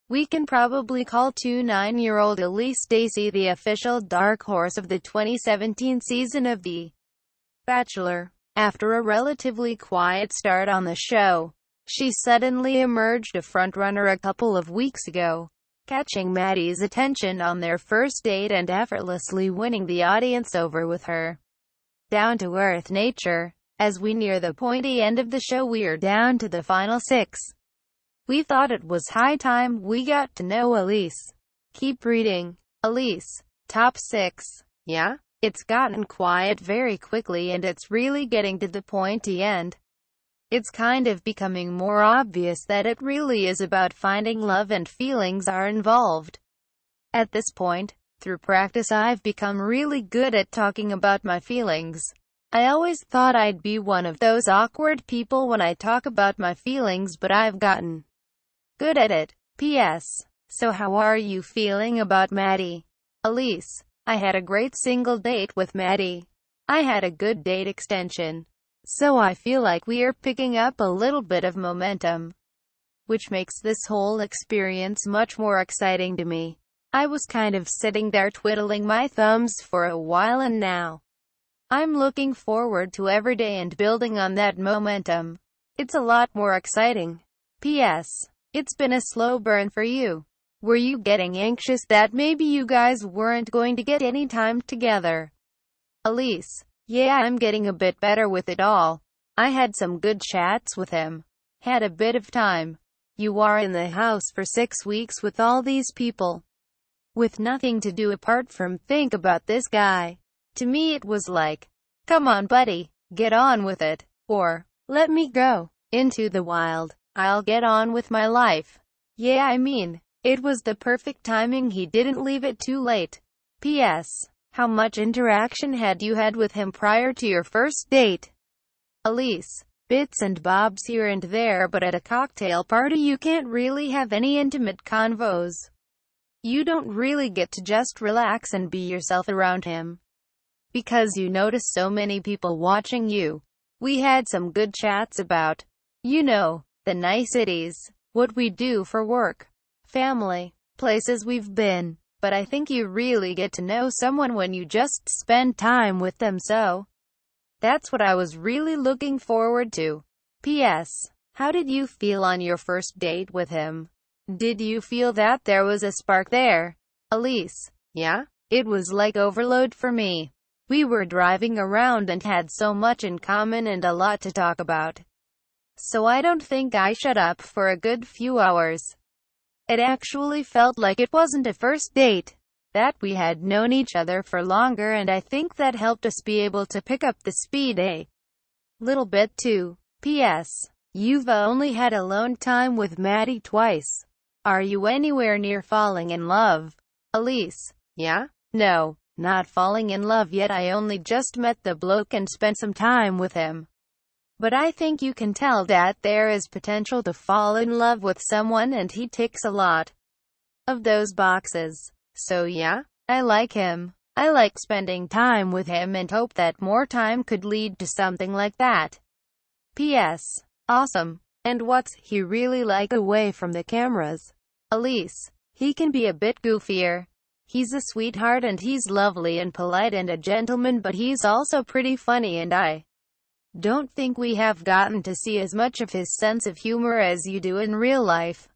We can probably call 29-year-old Elise Stacy the official dark horse of the 2017 season of The Bachelor. After a relatively quiet start on the show, she suddenly emerged a frontrunner a couple of weeks ago, catching Matty's attention on their first date and effortlessly winning the audience over with her down-to-earth nature. As we near the pointy end of the show, we're down to the final 6. We thought it was high time we got to know Elise. Keep reading. Elise. Top 6. Yeah? It's gotten quiet very quickly and it's really getting to the pointy end. It's kind of becoming more obvious that it really is about finding love and feelings are involved. At this point, through practice, I've become really good at talking about my feelings. I always thought I'd be one of those awkward people when I talk about my feelings, but I've gotten good at it. P.S. So how are you feeling about Matty? Elise. I had a great single date with Matty. I had a good date extension. So I feel like we are picking up a little bit of momentum, which makes this whole experience much more exciting to me. I was kind of sitting there twiddling my thumbs for a while and now I'm looking forward to every day and building on that momentum. It's a lot more exciting. P.S. It's been a slow burn for you. Were you getting anxious that maybe you guys weren't going to get any time together? Elise. Yeah, I'm getting a bit better with it all. I had some good chats with him. Had a bit of time. You are in the house for 6 weeks with all these people, with nothing to do apart from think about this guy. To me it was like, come on buddy, get on with it. Or, let me go into the wild. I'll get on with my life. Yeah, I mean, it was the perfect timing. He didn't leave it too late. P.S. How much interaction had you had with him prior to your first date? Elise. Bits and bobs here and there, but at a cocktail party you can't really have any intimate convos. You don't really get to just relax and be yourself around him, because you notice so many people watching you. We had some good chats about, the niceties, what we do for work, family, places we've been. But I think you really get to know someone when you just spend time with them, so that's what I was really looking forward to. P.S. How did you feel on your first date with him? Did you feel that there was a spark there? Elise. Yeah? It was like overload for me. We were driving around and had so much in common and a lot to talk about. So I don't think I shut up for a good few hours. It actually felt like it wasn't a first date, that we had known each other for longer, and I think that helped us be able to pick up the speed a little bit too. P.S. You've only had alone time with Matty twice. Are you anywhere near falling in love? Elise. Yeah? No, not falling in love yet. I only just met the bloke and spent some time with him. But I think you can tell that there is potential to fall in love with someone, and he ticks a lot of those boxes. So yeah, I like him. I like spending time with him and hope that more time could lead to something like that. P.S. Awesome. And what's he really like away from the cameras? Elise. He can be a bit goofier. He's a sweetheart and he's lovely and polite and a gentleman, but he's also pretty funny, and I don't think we have gotten to see as much of his sense of humor as you do in real life.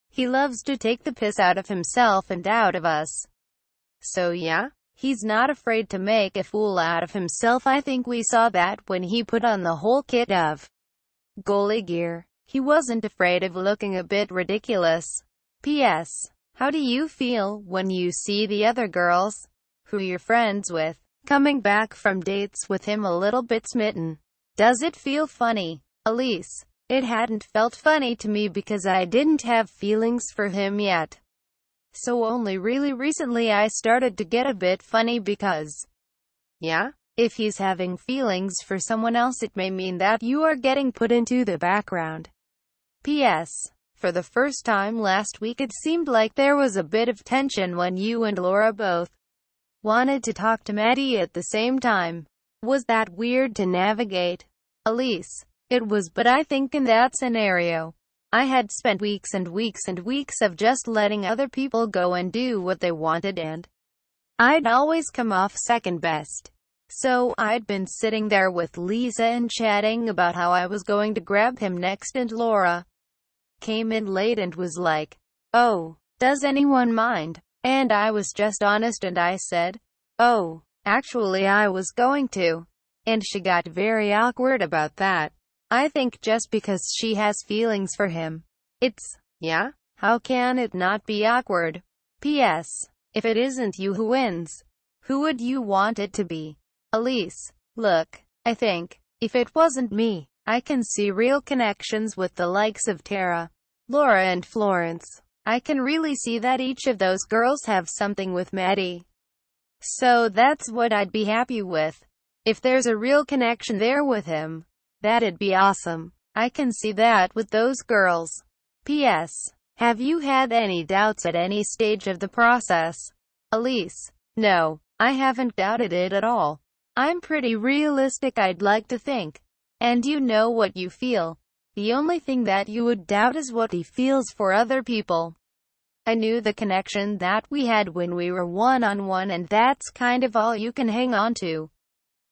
He loves to take the piss out of himself and out of us. So yeah, he's not afraid to make a fool out of himself. I think we saw that when he put on the whole kit of goalie gear. He wasn't afraid of looking a bit ridiculous. P.S. How do you feel when you see the other girls, who you're friends with, coming back from dates with him a little bit smitten? Does it feel funny? Elise. It hadn't felt funny to me because I didn't have feelings for him yet. So only really recently I started to get a bit funny because, yeah, if he's having feelings for someone else, it may mean that you are getting put into the background. P.S. For the first time last week, it seemed like there was a bit of tension when you and Laura both wanted to talk to Matty at the same time. Was that weird to navigate? Elise. It was, but I think in that scenario, I had spent weeks and weeks and weeks of just letting other people go and do what they wanted, and I'd always come off second best. So I'd been sitting there with Lisa and chatting about how I was going to grab him next, and Laura came in late and was like, "Oh, does anyone mind?" And I was just honest and I said, "Oh, actually I was going to." And she got very awkward about that. I think just because she has feelings for him. Yeah? How can it not be awkward? P.S. If it isn't you who wins, who would you want it to be? Elise. Look, I think, if it wasn't me, I can see real connections with the likes of Tara, Laura and Florence. I can really see that each of those girls have something with Matty. So that's what I'd be happy with. If there's a real connection there with him, that'd be awesome. I can see that with those girls. P.S. Have you had any doubts at any stage of the process? Elise. No, I haven't doubted it at all. I'm pretty realistic, I'd like to think. And you know what you feel. The only thing that you would doubt is what he feels for other people. I knew the connection that we had when we were one-on-one, and that's kind of all you can hang on to.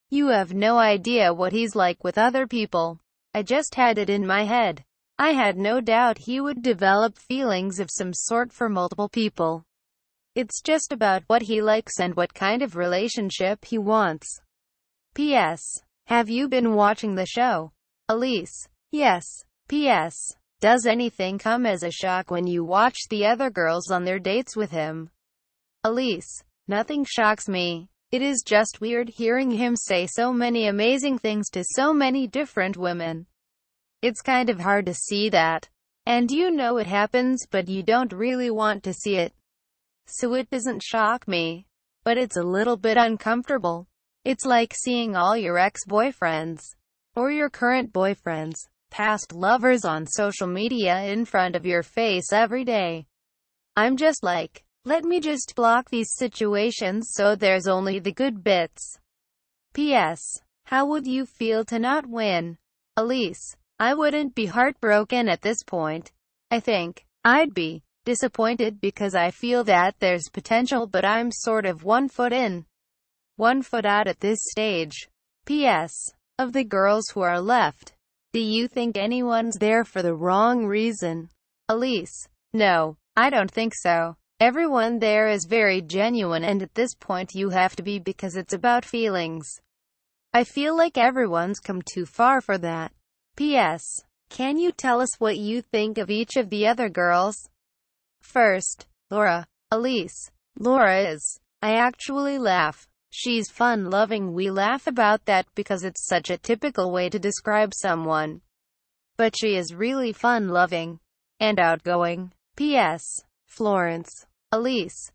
You have no idea what he's like with other people. I just had it in my head. I had no doubt he would develop feelings of some sort for multiple people. It's just about what he likes and what kind of relationship he wants. P.S. Have you been watching the show? Elise. Yes. P.S. Does anything come as a shock when you watch the other girls on their dates with him? Elise. Nothing shocks me. It is just weird hearing him say so many amazing things to so many different women. It's kind of hard to see that. And you know it happens, but you don't really want to see it. So it doesn't shock me. But it's a little bit uncomfortable. It's like seeing all your ex-boyfriends, or your current boyfriends, past lovers on social media in front of your face every day. I'm just like, let me just block these situations so there's only the good bits. P.S. How would you feel to not win? Elise. I wouldn't be heartbroken at this point. I think I'd be disappointed because I feel that there's potential, but I'm sort of 1 foot in, 1 foot out at this stage. P.S. Of the girls who are left, do you think anyone's there for the wrong reason? Elise. No, I don't think so. Everyone there is very genuine, and at this point you have to be, because it's about feelings. I feel like everyone's come too far for that. P.S. Can you tell us what you think of each of the other girls? First, Laura. Elise. Laura is. I actually laugh. She's fun-loving. We laugh about that because it's such a typical way to describe someone. But she is really fun-loving and outgoing. P.S. Florence. Elise.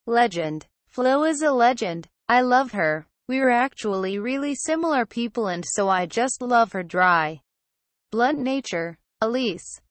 Legend. Flo is a legend. I love her. We're actually really similar people, and so I just love her dry, blunt nature. Elise.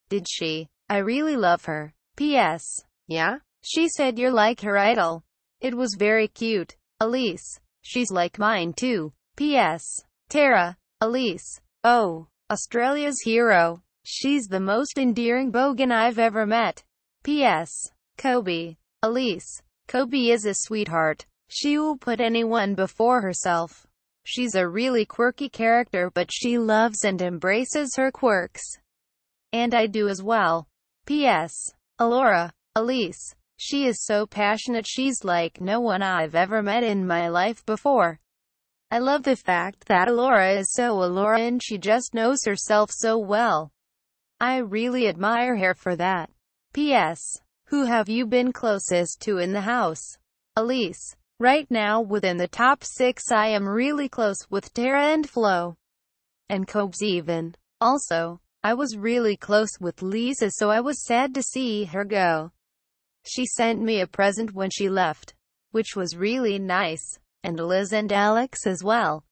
Did she? I really love her. P.S. Yeah? She said you're like her idol. It was very cute. Elise. She's like mine too. P.S. Tara. Elise. Oh, Australia's hero. She's the most endearing bogan I've ever met. P.S. Kobe. Elise. Kobe is a sweetheart. She will put anyone before herself. She's a really quirky character, but she loves and embraces her quirks. And I do as well. P.S. Alora. Elise. She is so passionate. She's like no one I've ever met in my life before. I love the fact that Alora is so Alora, and she just knows herself so well. I really admire her for that. P.S. Who have you been closest to in the house? Elise. Right now, within the top 6, I am really close with Tara and Flo. And Cobes even. Also, I was really close with Lisa, so I was sad to see her go. She sent me a present when she left, which was really nice. And Liz and Alex as well.